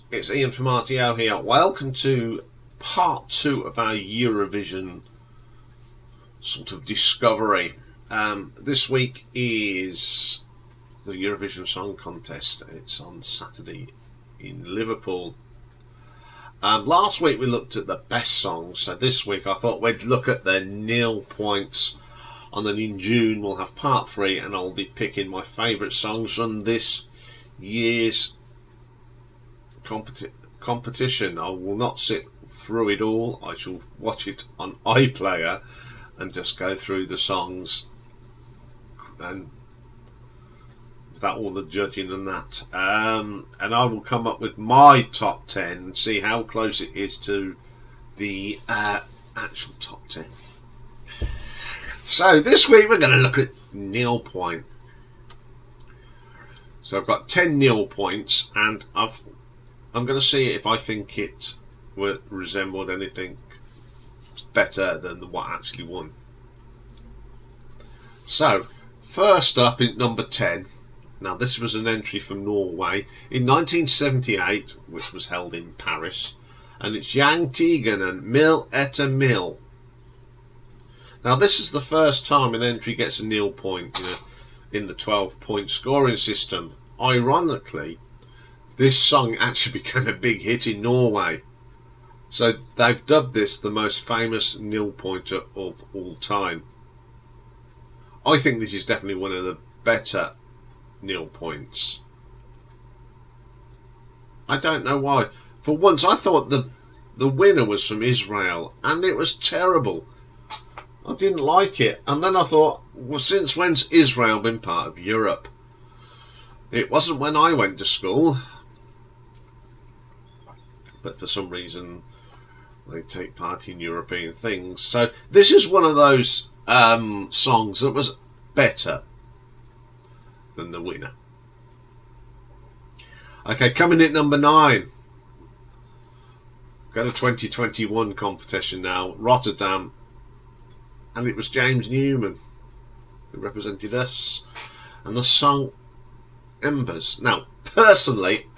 It's Iain from RTO here. Welcome to part 2 of our Eurovision sort of discovery. This week is the Eurovision Song Contest. It's on Saturday in Liverpool. Last week we looked at the best songs, so this week I thought we'd look at the Nil Points, and then in June we'll have part 3 and I'll be picking my favourite songs from this year's competition. I will not sit through it all. I shall watch it on iPlayer and just go through the songs and without all the judging and that. And I will come up with my top 10 and see how close it is to the actual top 10. So this week we're going to look at Nil Point. So I've got 10 Nil Points, and I'm going to see if I think it resembled anything better than what actually won. So, first up in number 10. Now, this was an entry from Norway in 1978, which was held in Paris, and it's Jan Tegan and Mil Etter Mil. Now, this is the first time an entry gets a Nil Point in the 12-point scoring system. Ironically, this song actually became a big hit in Norway, so they've dubbed this the most famous Nil Pointer of all time. I think this is definitely one of the better Nil Points. I don't know why. For once I thought the winner was from Israel, and it was terrible. I didn't like it, and then I thought, well, since when's Israel been part of Europe? It wasn't when I went to school. But for some reason they take part in European things. So this is one of those songs that was better than the winner. Okay, coming in at number 9. Go to 2021 competition now, Rotterdam, and it was James Newman who represented us, and the song Embers. Now, personally,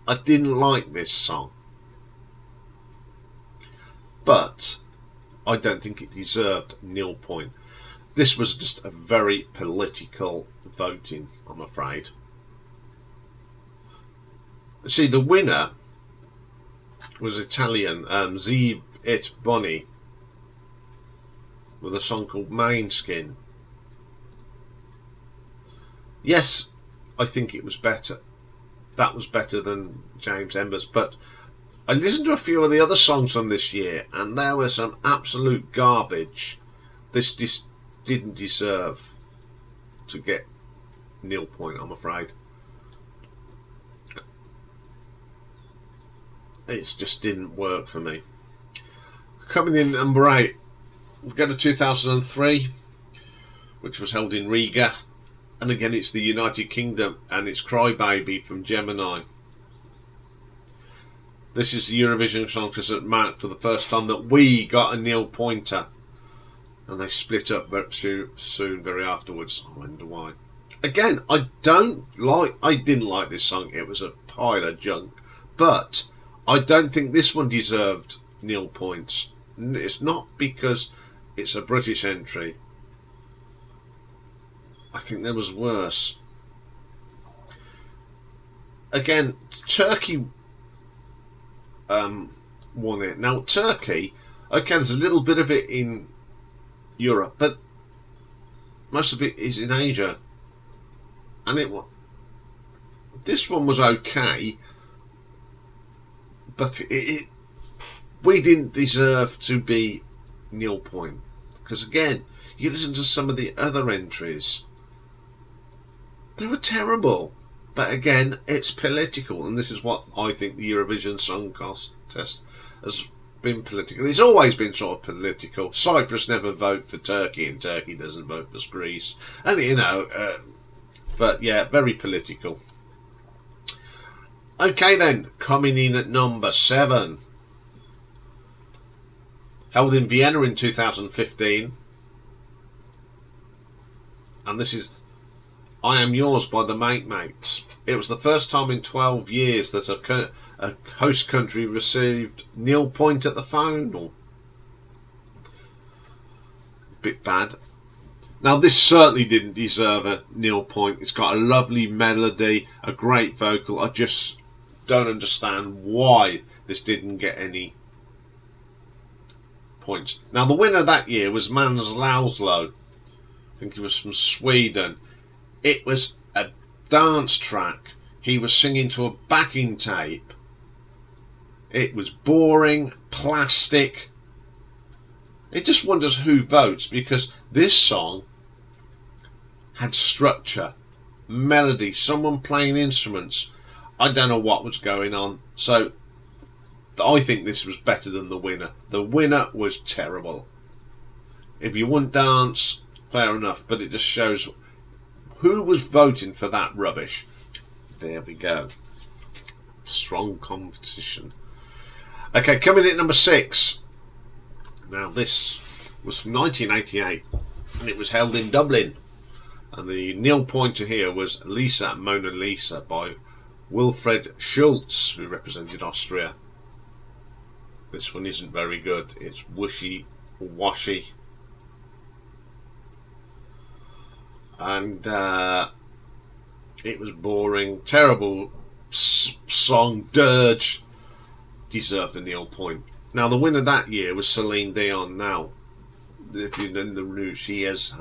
I didn't like this song, but I don't think it deserved Nil Point. This was just a very political voting, I'm afraid. See, the winner was Italian, Zeb It Bonnie, with a song called Mainskin. Yes, I think it was better. That was better than James Embers, but I listened to a few of the other songs from this year, and there was some absolute garbage. This didn't deserve to get Nil Point, I'm afraid. It just didn't work for me. Coming in at number 8, we go to 2003, which was held in Riga. And again, it's the United Kingdom, and it's Crybaby from Gemini. This is the Eurovision Song Contest at Mount for the first time that we got a Nil Pointer. And they split up very soon, very afterwards. I wonder why. Again, I didn't like this song. It was a pile of junk. But I don't think this one deserved Nil Points. It's not because it's a British entry. I think there was worse. Again, Turkey won it. Now, Turkey, okay, there's a little bit of it in Europe, but most of it is in Asia. And this one was okay, but we didn't deserve to be Nil Point. Because again, you listen to some of the other entries, they were terrible. But again, it's political, and this is what I think the Eurovision Song Contest has been political. It's always been sort of political. Cyprus never vote for Turkey, and Turkey doesn't vote for Greece, and but yeah, very political. Okay then, coming in at number 7, held in Vienna in 2015, and this is I Am Yours by the Mates. It was the first time in 12 years that a host country received Nil Point at the final. Bit bad. Now this certainly didn't deserve a Nil Point. It's got a lovely melody, a great vocal. I just don't understand why this didn't get any points. Now the winner that year was Mans Lauslo. I think he was from Sweden. It was a dance track. He was singing to a backing tape. It was boring, plastic. It just wonders who votes, because this song had structure, melody, someone playing instruments. I don't know what was going on. So I think this was better than the winner. The winner was terrible. If you wouldn't dance, fair enough, but it just shows who was voting for that rubbish. There we go. Strong competition. Okay, coming in at number 6. Now this was from 1988, and it was held in Dublin. And the Nil Pointer here was Lisa Mona Lisa by Wilfried Schultz, who represented Austria. This one isn't very good. It's wishy-washy. And it was boring, terrible song, dirge. Deserved a Nil Point. Now the winner that year was Celine Dion. Now, if you're in the news, she has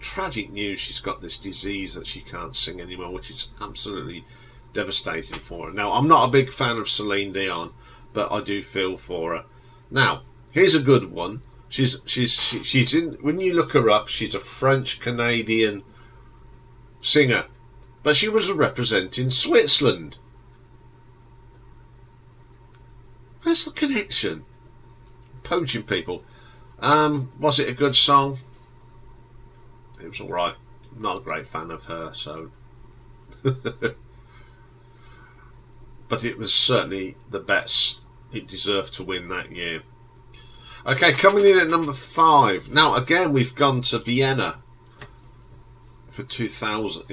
tragic news. She's got this disease that she can't sing anymore, which is absolutely devastating for her. Now, I'm not a big fan of Celine Dion, but I do feel for her. Now, here's a good one. She's in, when you look her up, she's a French Canadian singer, but she was representing Switzerland. Where's the connection? Poaching people. Was it a good song? It was alright. Not a great fan of her, so but it was certainly the best. It deserved to win that year. Okay, coming in at number 5. Now again, we've gone to Vienna for 2000,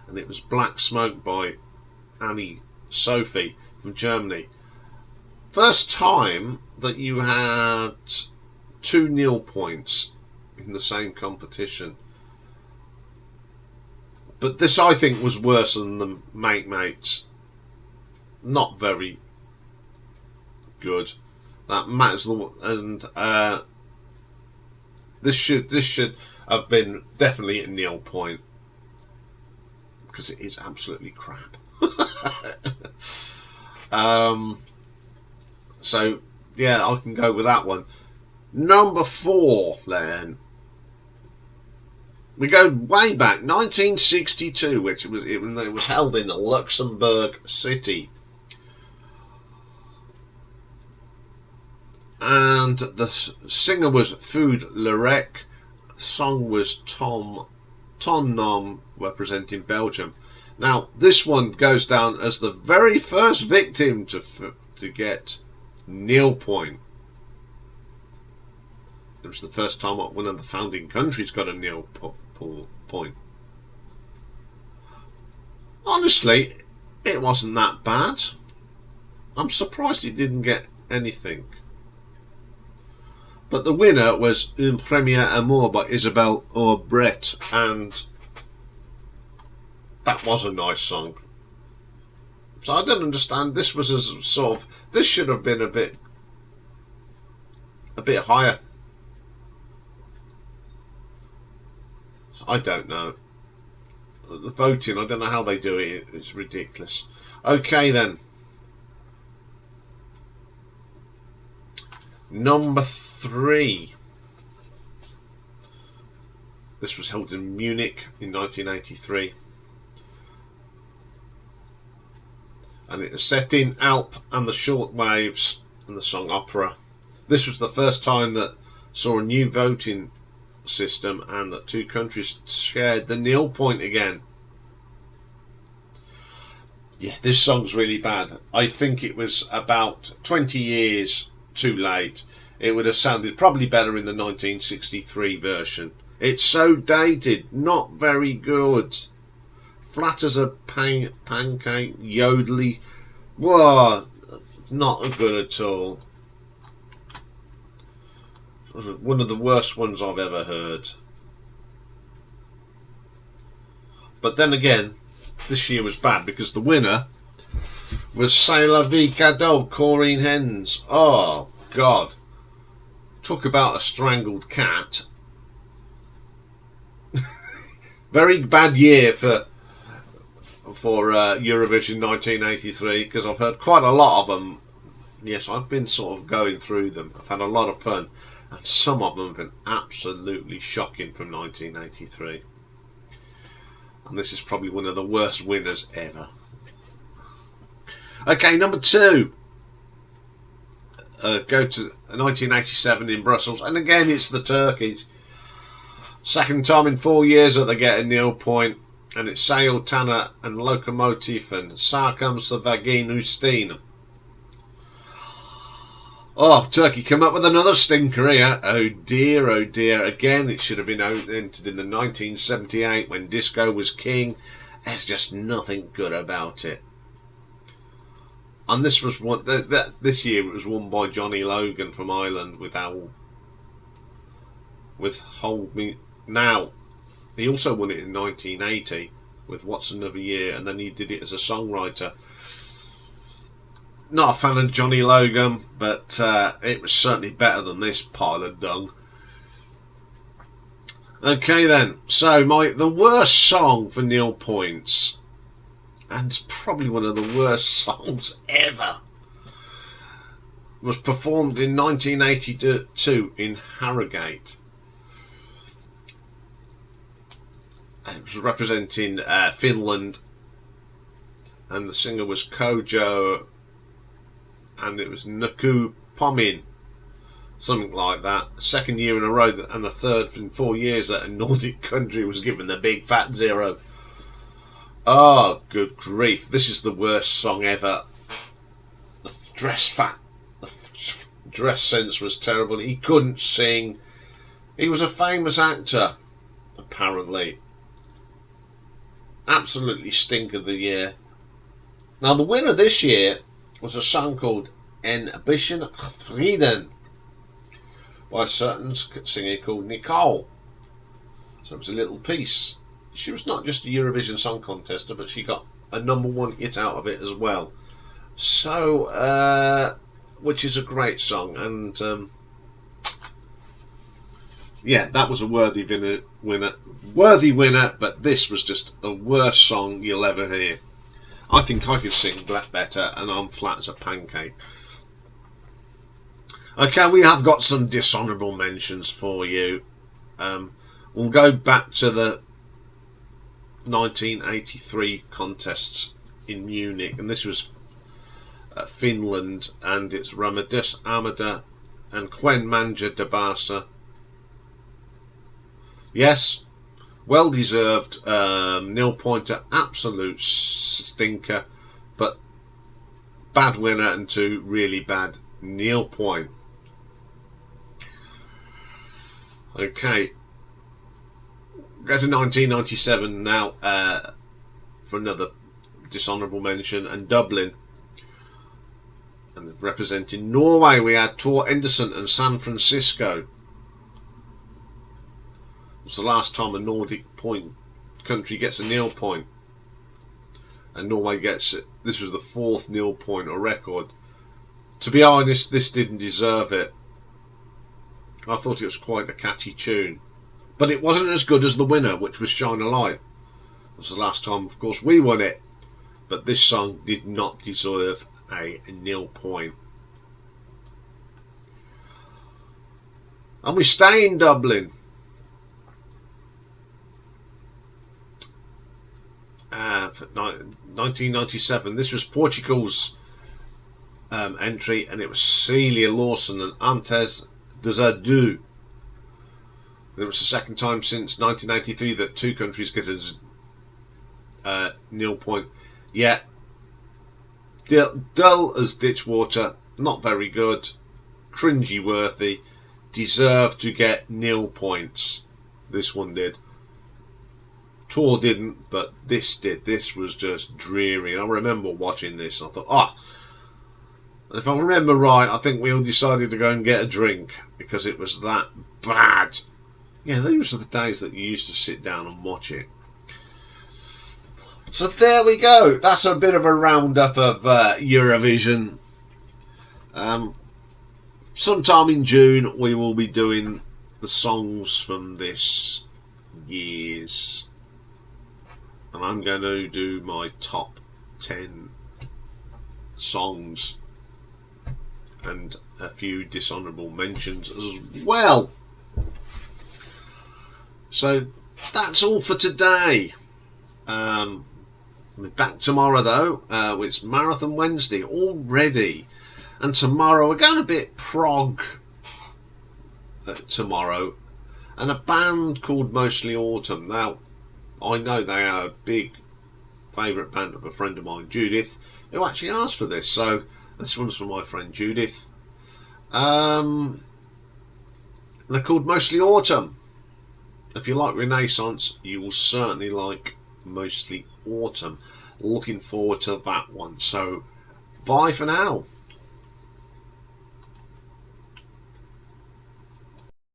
and it was Black Smoke by Annie Sophie from Germany. First time that you had 2 Nil Points in the same competition. But this, I think, was worse than the Mates. Not very good. That Matt's and this should have been definitely a Nil Point, because it is absolutely crap. So yeah, I can go with that one. Number 4 then. We go way back, 1962, which it was held in Luxembourg City. And the singer was Food Lerec. The song was Ton Nom, representing Belgium. Now, this one goes down as the very first victim to get Nil Point. It was the first time one of the founding countries got a Nil Point. Honestly, it wasn't that bad. I'm surprised it didn't get anything. But the winner was Un Premier Amour by Isabelle Aubret, and that was a nice song. So I don't understand. This was a sort of, this should have been a bit higher. So I don't know. The voting, I don't know how they do it. It's ridiculous. Okay then. Number 3. This was held in Munich in 1983. And it was set in Alp and the short waves and the song opera. This was the first time that saw a new voting system and that two countries shared the Nil point again. Yeah, this song's really bad. I think it was about 20 years too late. It would have sounded probably better in the 1963 version. It's so dated, not very good. Flat as a pancake, yodely. Whoa, not good at all. One of the worst ones I've ever heard. But then again, this year was bad because the winner was C'est la vie cadeau, Corinne Hens. Oh, God. Talk about a strangled cat. Very bad year for Eurovision 1983, because I've heard quite a lot of them. Yes, I've been sort of going through them. I've had a lot of fun, and some of them have been absolutely shocking from 1983. And this is probably one of the worst winners ever. Okay, number 2. Go to 1987 in Brussels, and again it's the Turkeys. Second time in 4 years that they get a Nil point, and it's Sail Tanner and Locomotive and Sarkums the Vagin Ustine. Oh, Turkey come up with another stinker here. Oh dear, oh dear. Again, it should have been entered in the 1978 when disco was king. There's just nothing good about it. And this was one. This year it was won by Johnny Logan from Ireland with Hold Me Now. He also won it in 1980 with What's Another Year, and then he did it as a songwriter. Not a fan of Johnny Logan, but it was certainly better than this pile of dung. Okay then, so the worst song for Nil Points, and it's probably one of the worst songs ever, was performed in 1982 in Harrogate. And it was representing Finland, and the singer was Kojo, and it was Nuku Pomin, something like that. Second year in a row, and the third in 4 years that a Nordic country was given the big fat 0. Oh, good grief. This is the worst song ever. The dress sense was terrible. He couldn't sing. He was a famous actor, apparently. Absolutely stink of the year. Now, the winner this year was a song called En Bisschen Frieden by a certain singer called Nicole. So it was a little piece. She was not just a Eurovision Song Contester, but she got a #1 hit out of it as well. So, which is a great song, and yeah, that was a worthy winner, but this was just the worst song you'll ever hear. I think I could sing better, and I'm flat as a pancake. Okay, we have got some dishonourable mentions for you. We'll go back to the 1983 contests in Munich, and this was Finland, and it's Ramadus Amada and Quen Manja Dabasa. Yes, well deserved. Nil pointer, absolute stinker, but bad winner, and 2 really bad Nil point. Okay, go to 1997 now for another dishonourable mention, and Dublin. And representing Norway, we had Tor Endresen and San Francisco. It's the last time a Nordic country gets a Nil point, and Norway gets it. This was the 4th Nil point or record. To be honest, this didn't deserve it. I thought it was quite a catchy tune, but it wasn't as good as the winner, which was Shine a Light. It was the last time, of course, we won it, but this song did not deserve a Nil point. And we stay in Dublin. for 1997. This was Portugal's entry, and it was Celia Lawson and Antes Desadu. It was the second time since 1983 that two countries get a nil point. Yeah, dull as ditch water, not very good, cringy worthy, deserved to get nil points. This one did. Tour didn't, but this did. This was just dreary. I remember watching this. I thought, if I remember right, I think we all decided to go and get a drink because it was that bad. Yeah, those are the days that you used to sit down and watch it. So there we go. That's a bit of a roundup of Eurovision. Sometime in June we will be doing the songs from this year's, and I'm going to do my top 10 songs and a few dishonourable mentions as well. So that's all for today. I'll be back tomorrow though. It's Marathon Wednesday already, and tomorrow we're going a bit prog tomorrow, and a band called Mostly Autumn. Now I know they are a big favourite band of a friend of mine, Judith, who actually asked for this, so this one's from my friend Judith. They're called Mostly Autumn. If you like Renaissance, you will certainly like Mostly Autumn. Looking forward to that one. So bye for now.